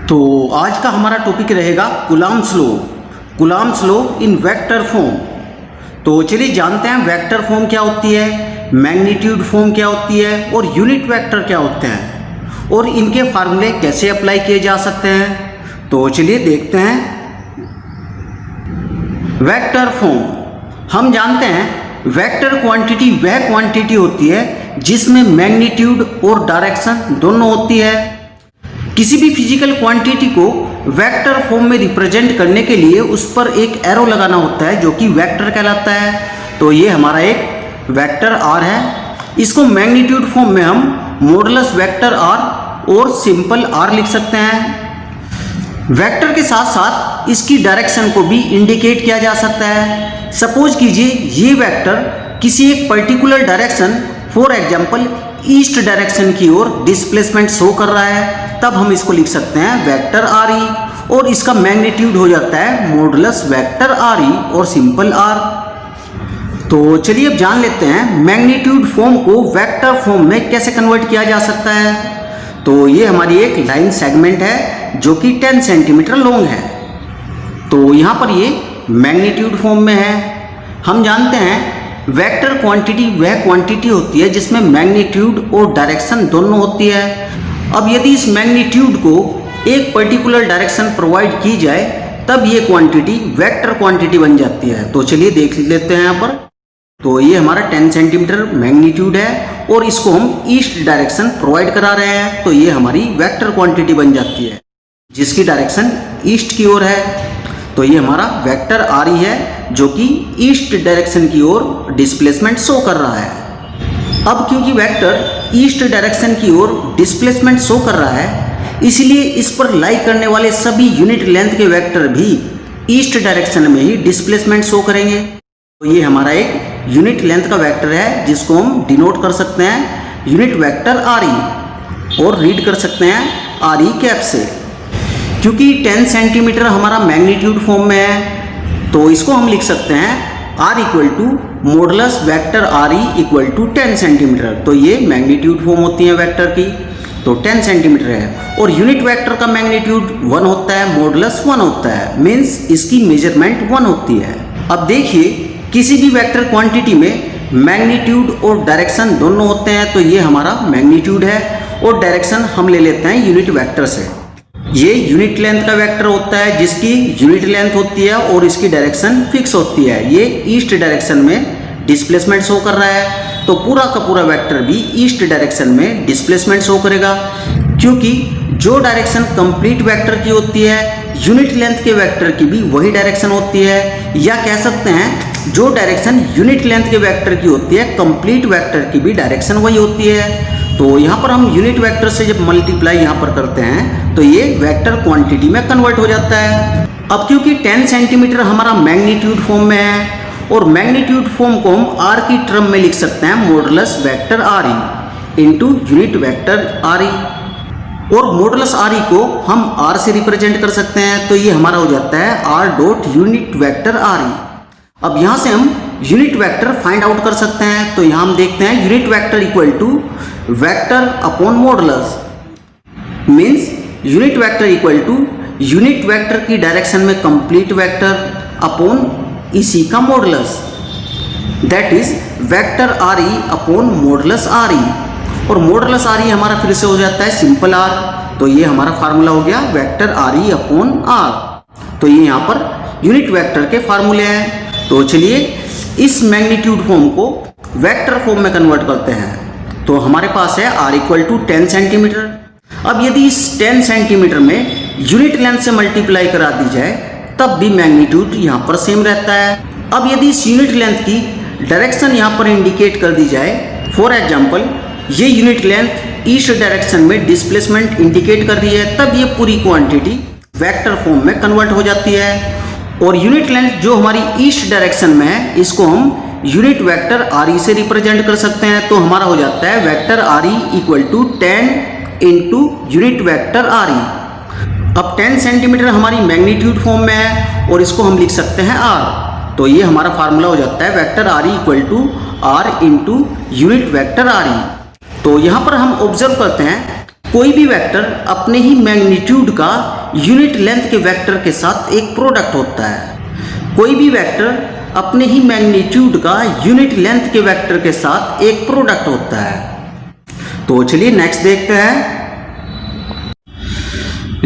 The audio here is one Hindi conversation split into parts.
तो आज का हमारा टॉपिक रहेगा Coulomb's law in vector form. तो चलिए जानते हैं वेक्टर फॉर्म क्या होती है, मैग्नीट्यूड फॉर्म क्या होती है और यूनिट वेक्टर क्या होते हैं और इनके फार्मूले कैसे अप्लाई किए जा सकते हैं। तो चलिए देखते हैं। वेक्टर फॉर्म हम जानते हैं वेक्टर क्वांटिटी वह क्वांटिटी होती है जिसमें मैग्नीट्यूड और डायरेक्शन दोनों होती है। किसी भी फिजिकल क्वांटिटी को वेक्टर फॉर्म में रिप्रेजेंट करने के लिए उस पर एक एरो लगाना होता है जो कि वेक्टर कहलाता है। तो ये हमारा एक वेक्टर आर है। इसको मैग्नीट्यूड फॉर्म में हम मॉडुलस वेक्टर आर और सिंपल आर लिख सकते हैं। वेक्टर के साथ साथ इसकी डायरेक्शन को भी इंडिकेट किया जा सकता है। सपोज कीजिए ये वेक्टर किसी एक particular direction for example east direction की ओर डिस्प्लेसमेंट शो कर रहा है, तब हम इसको लिख सकते हैं वेक्टर आर ई और इसका मैग्नीट्यूड हो जाता है मॉडुलस वेक्टर आर ई और सिंपल आर। तो चलिए अब जान लेते हैं मैग्नीट्यूड फॉर्म को वेक्टर फॉर्म में कैसे कन्वर्ट किया जा सकता है। तो ये हमारी एक लाइन सेगमेंट है जो कि 10 सेंटीमीटर लॉन्ग है। तो यहाँ पर ये मैग्नीट्यूड फॉर्म में है। हम जानते हैं वेक्टर क्वांटिटी वह क्वांटिटी होती है जिसमें मैग्नीट्यूड और डायरेक्शन दोनों होती है। अब यदि इस मैग्नीट्यूड को एक पर्टिकुलर डायरेक्शन प्रोवाइड की जाए तब ये क्वांटिटी वेक्टर क्वांटिटी बन जाती है। तो चलिए देख लेते हैं यहाँ पर। तो ये हमारा 10 सेंटीमीटर मैग्नीट्यूड है और इसको हम ईस्ट डायरेक्शन प्रोवाइड करा रहे हैं, तो ये हमारी वेक्टर क्वांटिटी बन जाती है जिसकी डायरेक्शन ईस्ट की ओर है। तो ये हमारा वेक्टर आर ई है जो कि ईस्ट डायरेक्शन की ओर डिस्प्लेसमेंट शो कर रहा है। अब क्योंकि वेक्टर ईस्ट डायरेक्शन की ओर डिस्प्लेसमेंट शो कर रहा है इसलिए इस पर लाई करने वाले सभी यूनिट लेंथ के वेक्टर भी ईस्ट डायरेक्शन में ही डिस्प्लेसमेंट शो करेंगे। तो ये हमारा एक यूनिट लेंथ का वेक्टर है जिसको हम डिनोट कर सकते हैं यूनिट वेक्टर आर ई और रीड कर सकते हैं आर ई कैप से। क्योंकि 10 सेंटीमीटर हमारा मैग्नीट्यूड फॉर्म में है तो इसको हम लिख सकते हैं R equal to modulus vector R E equal to 10 centimetre. तो ये मैग्नीट्यूड फॉर्म होती है वेक्टर की, तो 10 सेंटीमीटर है और यूनिट वेक्टर का मैग्नीट्यूड 1 होता है, मॉडुलस 1 होता है, मीन्स इसकी मेजरमेंट 1 होती है। अब देखिए किसी भी वेक्टर क्वांटिटी में मैग्नीट्यूड और डायरेक्शन दोनों होते हैं, तो ये हमारा मैग्नीट्यूड है और डायरेक्शन हम ले लेते हैं यूनिट वेक्टर से। ये यूनिट लेंथ का वेक्टर होता है जिसकी यूनिट लेंथ होती है और इसकी डायरेक्शन फिक्स होती है। ये ईस्ट डायरेक्शन में डिस्प्लेसमेंट शो कर रहा है, तो पूरा का पूरा वेक्टर भी ईस्ट डायरेक्शन में डिस्प्लेसमेंट शो करेगा। क्योंकि जो डायरेक्शन कंप्लीट वेक्टर की होती है यूनिट लेंथ के वेक्टर की भी वही डायरेक्शन होती है, या कह सकते हैं जो डायरेक्शन यूनिट लेंथ के वेक्टर की होती है कंप्लीट वेक्टर की भी डायरेक्शन वही होती है। तो यहाँ पर हम यूनिट वेक्टर से जब मल्टीप्लाई यहाँ पर करते हैं तो ये वेक्टर क्वांटिटी में कन्वर्ट हो जाता है। अब क्योंकि 10 सेंटीमीटर हमारा मैग्नीट्यूड फॉर्म में है और मैग्नीट्यूड फॉर्म को हम आर की टर्म में लिख सकते हैं मॉडुलस वेक्टर आर ई into unit vector R E, और मॉडुलस आर ई को हम आर से रिप्रेजेंट कर सकते हैं। तो ये हमारा हो जाता है R dot unit vector R E. अब यहाँ से हम यूनिट वेक्टर फाइंड आउट कर सकते हैं। तो यहाँ हम देखते हैं unit vector equal to vector upon modulus, means unit vector equal to unit vector की डायरेक्शन में कंप्लीट वेक्टर अपॉन इसी का modulus, that is vector R E upon modulus R E. और मॉडुलस आर ई हमारा फिर से हो जाता है सिंपल आर। तो ये हमारा फार्मूला हो गया vector R E upon R. तो ये यहाँ पर यूनिट वेक्टर के फार्मूले हैं। तो चलिए इस मैग्नीट्यूड फॉर्म को वेक्टर फॉर्म में कन्वर्ट करते हैं। तो हमारे पास है आर इक्वल टू 10 सेंटीमीटर। अब यदि इस 10 सेंटीमीटर में यूनिट लेंथ से मल्टीप्लाई करा दी जाए तब भी मैग्नीट्यूड यहाँ पर सेम रहता है। अब यदि इस यूनिट लेंथ की डायरेक्शन यहाँ पर इंडिकेट कर दी जाए, फॉर एग्जाम्पल ये यूनिट लेंथ ईस्ट डायरेक्शन में डिस्प्लेसमेंट इंडिकेट कर रही है, तब ये पूरी क्वांटिटी वेक्टर फॉर्म में कन्वर्ट हो जाती है। और यूनिट लेंथ जो हमारी ईस्ट डायरेक्शन में है इसको हम यूनिट वेक्टर आर ई से रिप्रेजेंट कर सकते हैं। तो हमारा हो जाता है vector R E equal to 10 into unit vector R E. अब 10 सेंटीमीटर हमारी मैग्नीट्यूड फॉर्म में है और इसको हम लिख सकते हैं आर। तो ये हमारा फार्मूला हो जाता है vector R E equal to R into unit vector R E. तो यहाँ पर हम ऑब्जर्व करते हैं कोई भी वेक्टर अपने ही मैग्नीट्यूड का यूनिट लेंथ के वेक्टर के साथ एक प्रोडक्ट होता है। कोई भी वेक्टर अपने ही मैग्नीट्यूड का यूनिट लेंथ के वेक्टर के साथ एक प्रोडक्ट होता है। तो चलिए नेक्स्ट देखते हैं।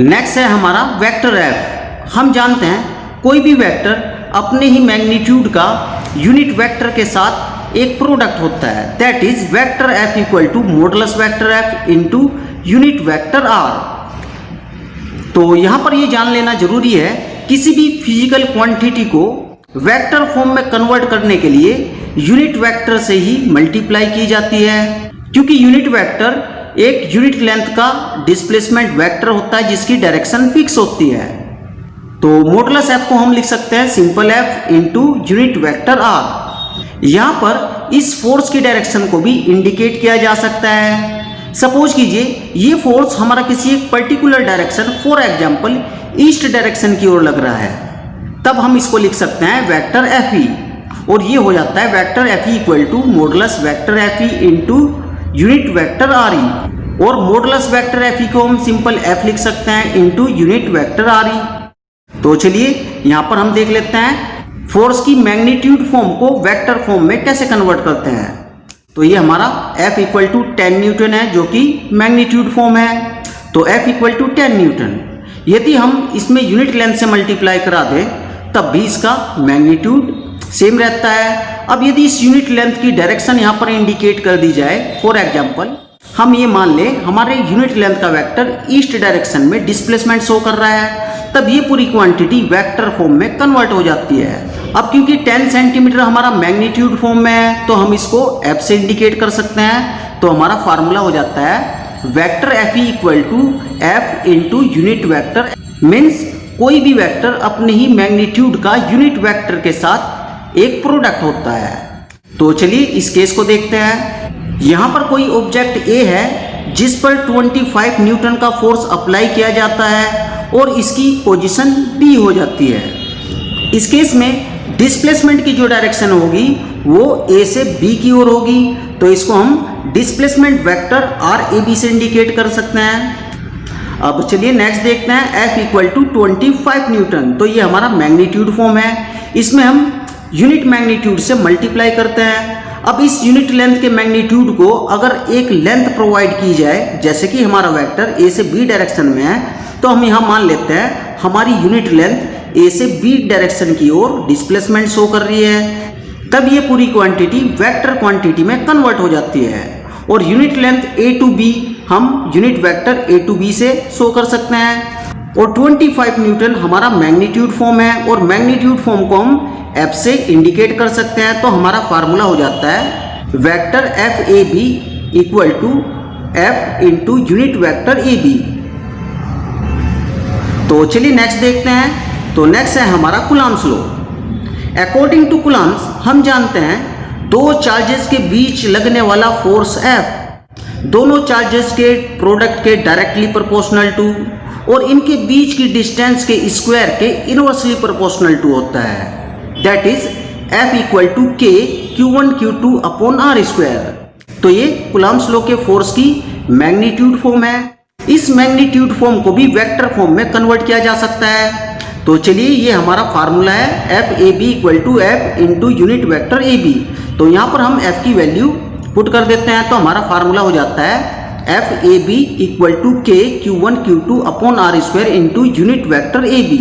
नेक्स्ट है हमारा वेक्टर एफ। हम जानते हैं कोई भी वेक्टर अपने ही मैग्नीट्यूड का यूनिट वेक्टर के साथ एक प्रोडक्ट होता है। That is vector F equal to modulus vector F into unit vector R. तो यहां पर ये जान लेना जरूरी है, किसी भी फिजिकल क्वांटिटी को वेक्टर फॉर्म में कन्वर्ट करने के लिए यूनिट वेक्टर से ही मल्टीप्लाई की जाती है, क्योंकि यूनिट वेक्टर एक यूनिट लेंथ का डिस्प्लेसमेंट वेक्टर होता है जिसकी डायरेक्शन फिक्स होती है। तो मॉडुलस एफ को हम लिख सकते हैं simple F into unit vector R. यहाँ पर इस फोर्स की डायरेक्शन को भी इंडिकेट किया जा सकता है। सपोज कीजिए ये फोर्स हमारा किसी एक particular direction, for example east direction की ओर लग रहा है, तब हम इसको लिख सकते हैं वेक्टर एफ ई, और ये हो जाता है vector F E equal to modulus vector F E into unit vector R E. और मॉडुलस वेक्टर एफ ई को हम सिंपल एफ लिख सकते हैं into unit vector R E. तो चलिए यहाँ पर हम देख लेते हैं फोर्स की मैग्नीट्यूड फॉर्म को वेक्टर फॉर्म में कैसे कन्वर्ट करते हैं। तो ये हमारा F इक्वल टू 10 न्यूटन है जो कि मैग्नीट्यूड फॉर्म है। तो F इक्वल टू 10 न्यूटन, यदि हम इसमें यूनिट लेंथ से मल्टीप्लाई करा दें तब भी इसका मैग्नीट्यूड सेम रहता है। अब यदि इस यूनिट लेंथ की डायरेक्शन यहाँ पर इंडिकेट कर दी जाए, फॉर एग्जांपल हम ये मान लें हमारे यूनिट लेंथ का वेक्टर ईस्ट डायरेक्शन में डिस्प्लेसमेंट शो कर रहा है, तब ये पूरी क्वांटिटी वेक्टर फॉर्म में कन्वर्ट हो जाती है। अब क्योंकि 10 सेंटीमीटर हमारा मैग्नीट्यूड फॉर्म में है तो हम इसको F से इंडिकेट कर सकते हैं। तो हमारा फार्मूला हो जाता है vector F E equal to F into unit vector. Means कोई भी वेक्टर अपने ही मैग्नीट्यूड का यूनिट वेक्टर के साथ एक प्रोडक्ट होता है। तो चलिए इस केस को देखते हैं। यहाँ पर कोई ऑब्जेक्ट ए है जिस पर 25 न्यूटन का फोर्स अप्लाई किया जाता है और इसकी पोजीशन B हो जाती है। इस केस में डिस्प्लेसमेंट की जो डायरेक्शन होगी वो A से B की ओर होगी, तो इसको हम डिस्प्लेसमेंट वेक्टर RAB से इंडिकेट कर सकते हैं। अब चलिए नेक्स्ट देखते हैं F इक्वल टू 25 न्यूटन। तो ये हमारा मैग्नीट्यूड फॉर्म है, इसमें हम यूनिट मैग्नीट्यूड से मल्टीप्लाई करते हैं। अब इस यूनिट लेंथ के मैग्नीट्यूड को अगर एक लेंथ प्रोवाइड की जाए, जैसे कि हमारा वेक्टर A से B डायरेक्शन में है, तो हम यहाँ मान लेते हैं हमारी यूनिट लेंथ A से B डायरेक्शन की ओर डिस्प्लेसमेंट शो कर रही है, तब ये पूरी क्वांटिटी वेक्टर क्वांटिटी में कन्वर्ट हो जाती है। और unit length A to B हम unit vector A to B से शो कर सकते हैं। और 25 न्यूटन हमारा मैग्नीट्यूड फॉर्म है और मैग्नीट्यूड फॉर्म को हम F से इंडिकेट कर सकते हैं। तो हमारा फार्मूला हो जाता है vector F A B equal to F into unit vector A B. तो चलिए नेक्स्ट देखते हैं। तो नेक्स्ट है हमारा Coulomb's law. According to Coulomb's हम जानते हैं दो चार्जेस के बीच लगने वाला फोर्स F दोनों चार्जेस के प्रोडक्ट के डायरेक्टली प्रोपोर्शनल टू और इनके बीच की डिस्टेंस के स्क्वायर के इनवर्सली प्रोपोर्शनल टू होता है। That is F equal to K Q1 Q2 upon R square. तो ये कूलम्ब्स लॉ के फोर्स की मैग्नीट्यूड फॉर्म है। इस मैग्नीट्यूड फॉर्म को भी वेक्टर फॉर्म में कन्वर्ट किया जा सकता है। तो चलिए ये हमारा फार्मूला है F A B equal to F into unit vector A B. तो यहाँ पर हम एफ की वैल्यू पुट कर देते हैं, तो हमारा फार्मूला हो जाता है F A B equal to K Q1 Q2 upon R square into unit vector A B.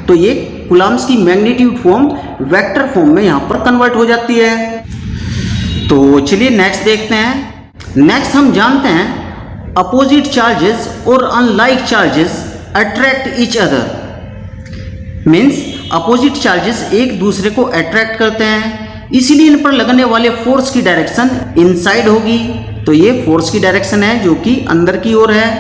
तो ये कूलम्ब्स की मैग्नीट्यूड फॉर्म वेक्टर फॉर्म में यहाँ पर कन्वर्ट हो जाती है। तो चलिए नेक्स्ट देखते हैं। नेक्स्ट हम जानते हैं अपोजिट चार्जेस और unlike charges attract each other. Means opposite charges एक दूसरे को अट्रैक्ट करते हैं, इसीलिए इन पर लगने वाले फोर्स की डायरेक्शन इनसाइड होगी। तो ये फोर्स की डायरेक्शन है जो कि अंदर की ओर है।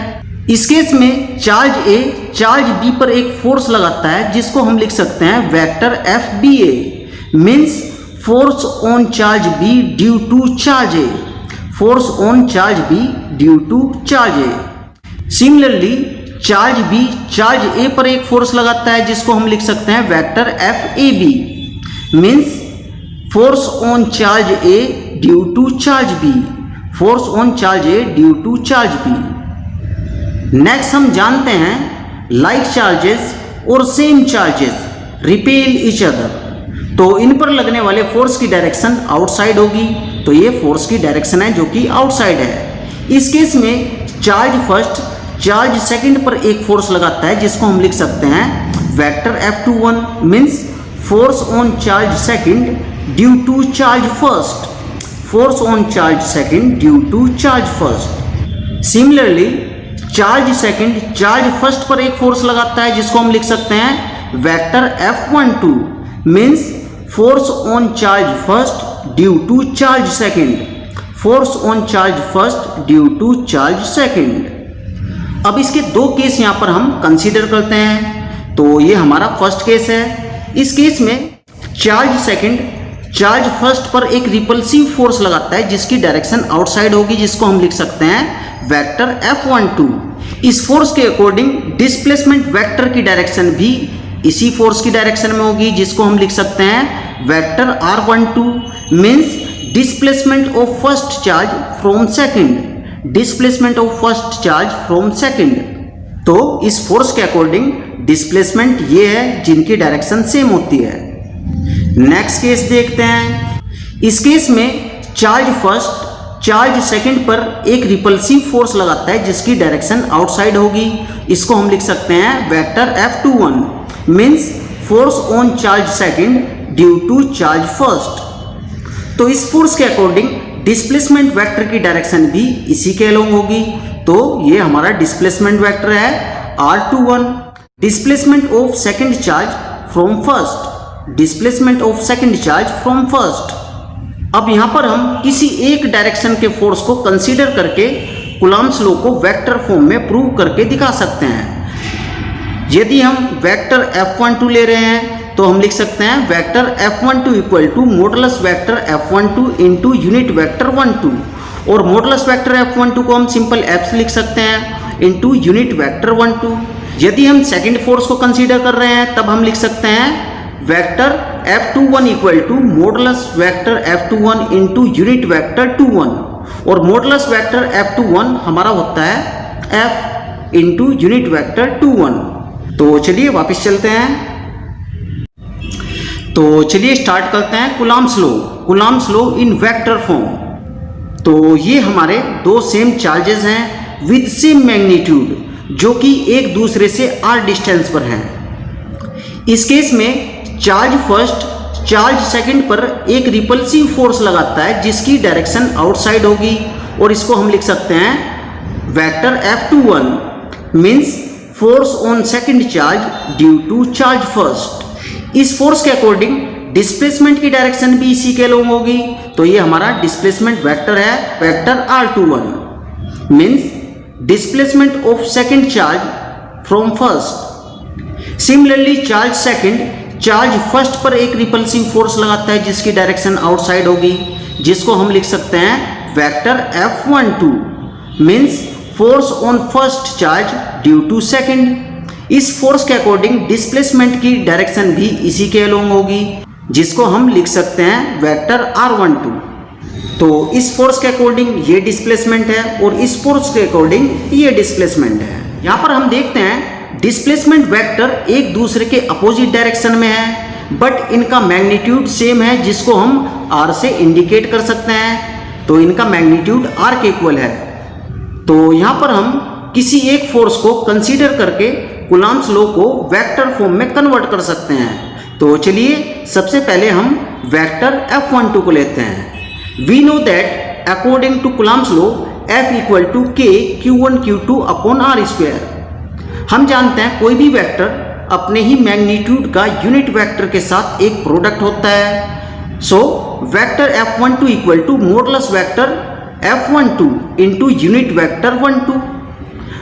इस केस में चार्ज ए चार्ज बी पर एक फोर्स लगाता है जिसको हम लिख सकते हैं vector F B A. Means force on charge B due to charge A, force on charge B due to charge A. Similarly charge B charge A पर एक फोर्स लगाता है जिसको हम लिख सकते हैं vector F A B. Means force on charge A due to charge B, force on charge A due to charge B. Next हम जानते हैं लाइक चार्जेस और same charges repel each other. तो इन पर लगने वाले फोर्स की डायरेक्शन आउटसाइड होगी, तो ये फोर्स की डायरेक्शन है जो कि आउटसाइड है। इस केस में चार्ज फर्स्ट चार्ज सेकंड पर एक फोर्स लगाता है जिसको हम लिख सकते हैं vector F21 means force on charge second due to charge first, force on charge second due to charge first. Similarly charge second charge first पर एक फोर्स लगाता है जिसको हम लिख सकते हैं vector F12 means force on charge first due to charge second, force on charge first due to charge second. अब इसके दो केस यहां पर हम कंसीडर करते हैं। तो ये हमारा फर्स्ट केस है। इस केस में चार्ज सेकंड चार्ज फर्स्ट पर एक रिपल्सिव फोर्स लगाता है जिसकी डायरेक्शन आउटसाइड होगी, जिसको हम लिख सकते हैं वेक्टर F12। इस फोर्स के अकॉर्डिंग डिस्प्लेसमेंट वेक्टर की डायरेक्शन भी इसी फोर्स की डायरेक्शन में होगी, जिसको हम लिख सकते हैं vector R12 means displacement of first charge from second, displacement of first charge from second. तो इस फोर्स के अकॉर्डिंग डिस्प्लेसमेंट ये है जिनकी डायरेक्शन सेम होती है। नेक्स्ट केस देखते हैं। इस केस में चार्ज फर्स्ट चार्ज सेकंड पर एक रिपल्सिव फोर्स लगाता है जिसकी डायरेक्शन आउटसाइड होगी, इसको हम लिख सकते हैं vector F21 means force on charge second due to charge first. तो इस फोर्स के अकॉर्डिंग डिस्प्लेसमेंट वेक्टर की डायरेक्शन भी इसी के अलोंग होगी, तो ये हमारा डिस्प्लेसमेंट वेक्टर है R21। Displacement of second charge from first, displacement of second charge from first. अब यहां पर हम किसी एक डायरेक्शन के फोर्स को कंसीडर करके कूलम्ब्स लॉ को वेक्टर फॉर्म में प्रूव करके दिखा सकते हैं। यदि हम वेक्टर F12 ले रहे हैं तो हम लिख सकते हैं vector F12 equal to modulus vector F12 into unit vector 12, और मॉडुलस वेक्टर F12 को हम सिंपल F से लिख सकते हैं इंटू यूनिट वेक्टर 12। यदि हम सेकंड फोर्स को कंसीडर कर रहे हैं तब हम लिख सकते हैं vector F21 equal to modulus vector F21 into unit vector 21, और मॉडुलस वेक्टर F21 हमारा होता है F इंटू यूनिट वेक्टर 21। तो चलिए वापस चलते हैं। तो चलिए स्टार्ट करते हैं Coulomb's law, Coulomb's law in vector form. तो ये हमारे दो सेम चार्जेस हैं विद सेम मैग्नीट्यूड जो कि एक दूसरे से r डिस्टेंस पर हैं। इस केस में चार्ज फर्स्ट चार्ज सेकंड पर एक रिपल्सिव फोर्स लगाता है जिसकी डायरेक्शन आउटसाइड होगी, और इसको हम लिख सकते हैं vector F21 means force on second charge due to charge first. इस फोर्स के अकॉर्डिंग डिस्प्लेसमेंट की डायरेक्शन भी इसी के अलोंग होगी, तो ये हमारा डिस्प्लेसमेंट वेक्टर है vector R21 means displacement of second charge from first. Similarly charge second charge first पर एक रिपल्सिव फोर्स लगाता है जिसकी डायरेक्शन आउटसाइड होगी, जिसको हम लिख सकते हैं vector F12 means force on first charge due to second. इस फोर्स के अकॉर्डिंग डिस्प्लेसमेंट की डायरेक्शन भी इसी के अलोंग होगी, जिसको हम लिख सकते हैं वेक्टर R12। तो इस फोर्स के अकॉर्डिंग ये डिस्प्लेसमेंट है और इस फोर्स के अकॉर्डिंग ये डिस्प्लेसमेंट है। यहाँ पर हम देखते हैं डिस्प्लेसमेंट वेक्टर एक दूसरे के अपोजिट डायरेक्शन में है, बट इनका मैग्नीट्यूड सेम है जिसको हम R से इंडिकेट कर सकते हैं। तो इनका मैग्नीट्यूड R के इक्वल है। तो यहाँ पर हम किसी एक फोर्स को कंसीडर करके कूलम्ब्स लॉ को वेक्टर फॉर्म में कन्वर्ट कर सकते हैं। तो चलिए सबसे पहले हम वेक्टर F12 को लेते हैं। We know that according to Coulomb's law F equal to K Q1 Q2 upon R square. हम जानते हैं कोई भी वेक्टर अपने ही मैग्नीट्यूड का यूनिट वेक्टर के साथ एक प्रोडक्ट होता है। So vector F12 equal to modulus vector F12 into unit vector 12।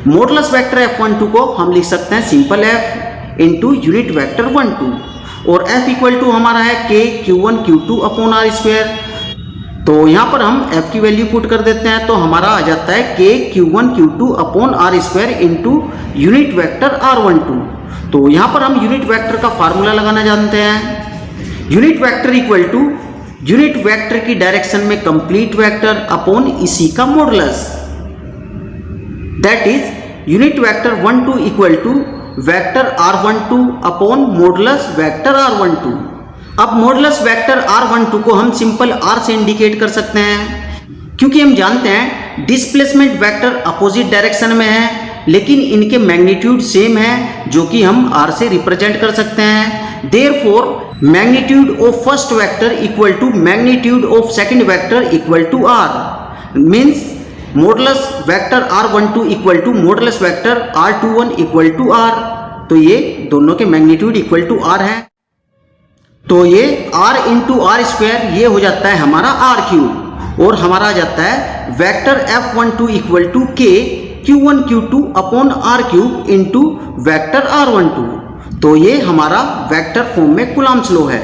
Modulus vector F12 को हम लिख सकते हैं simple F into unit vector 12, और F इक्वल टू हमारा है K Q1 Q2 upon R square. तो यहाँ पर हम F की वैल्यू पुट कर देते हैं, तो हमारा आ जाता है K Q1 Q2 upon R square into unit vector R12। तो यहाँ पर हम यूनिट वेक्टर का फार्मूला लगाना जानते हैं। Unit vector equal to unit vector की डायरेक्शन में कंप्लीट वेक्टर अपॉन इसी का modulus, that is unit vector 1 2 equal to vector r12 upon modulus vector r12। अब मॉडुलस वेक्टर r12 को हम सिंपल r से इंडिकेट कर सकते हैं, क्योंकि हम जानते हैं डिस्प्लेसमेंट वेक्टर अपोजिट डायरेक्शन में है लेकिन इनके मैग्नीट्यूड सेम है, जो कि हम r से रिप्रेजेंट कर सकते हैं। Therefore magnitude of first vector equal to magnitude of second vector equal to r, means modulus vector r12 equal to modulus vector r21 equal to r। तो ये दोनों के मैग्नीट्यूड इक्वल टू r है। तो ये r इंटू आर स्क्वायर ये हो जाता है हमारा r क्यूब, और हमारा आ जाता है vector f12 equal to k q1 q2 upon r cube into vector r12। तो ये हमारा वेक्टर फॉर्म में कूलम्ब्स लॉ है।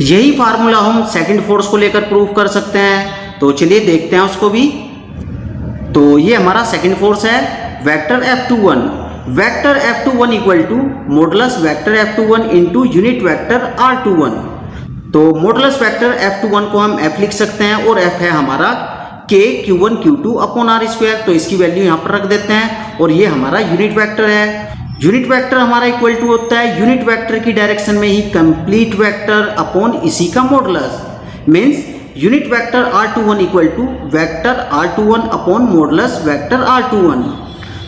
यही फार्मूला हम सेकंड फोर्स को लेकर प्रूव कर सकते हैं, तो चलिए देखते हैं उसको भी। तो ये हमारा सेकंड फोर्स है vector F21। Vector F21 equal to modulus vector F21 into unit vector R21। तो मॉडुलस वेक्टर F21 को हम F लिख सकते हैं, और F है हमारा K Q1 Q2 upon R square. तो इसकी वैल्यू यहाँ पर रख देते हैं, और ये हमारा यूनिट वेक्टर है। यूनिट वेक्टर हमारा इक्वल टू होता है यूनिट वेक्टर की डायरेक्शन में ही कंप्लीट वेक्टर अपॉन इसी का modulus, means unit vector R21 equal to vector R21 upon modulus vector R21।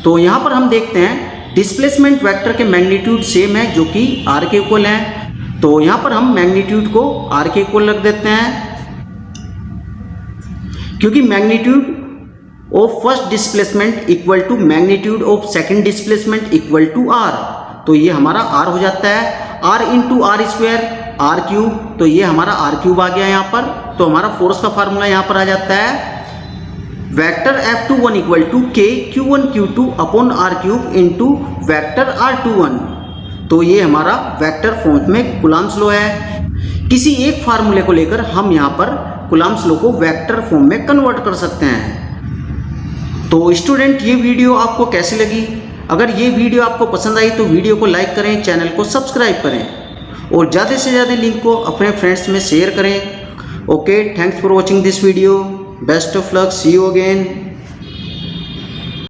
तो यहाँ पर हम देखते हैं डिस्प्लेसमेंट वेक्टर के मैग्नीट्यूड सेम है, जो कि R के इक्वल है। तो यहाँ पर हम मैग्नीट्यूड को R के इक्वल रख देते हैं, क्योंकि magnitude of first displacement equal to magnitude of second displacement equal to R। तो ये हमारा R हो जाता है R into R square R cube. तो ये हमारा R क्यूब आ गया यहाँ पर। तो हमारा फोर्स का फार्मूला यहाँ पर आ जाता है vector F21 equal to K Q1 Q2 upon R cube into vector R21। तो ये हमारा वेक्टर फॉर्म में कूलम्ब्स लॉ है। किसी एक फार्मूले को लेकर हम यहाँ पर कूलम्ब्स लॉ को वेक्टर फॉर्म में कन्वर्ट कर सकते हैं। तो स्टूडेंट, ये वीडियो आपको कैसी लगी? अगर ये वीडियो आपको पसंद आई तो वीडियो को लाइक करें, चैनल को सब्सक्राइब करें, और ज़्यादा से ज़्यादा लिंक को अपने फ्रेंड्स में शेयर करें। Okay, thanks for watching this video. Best of luck, see you again.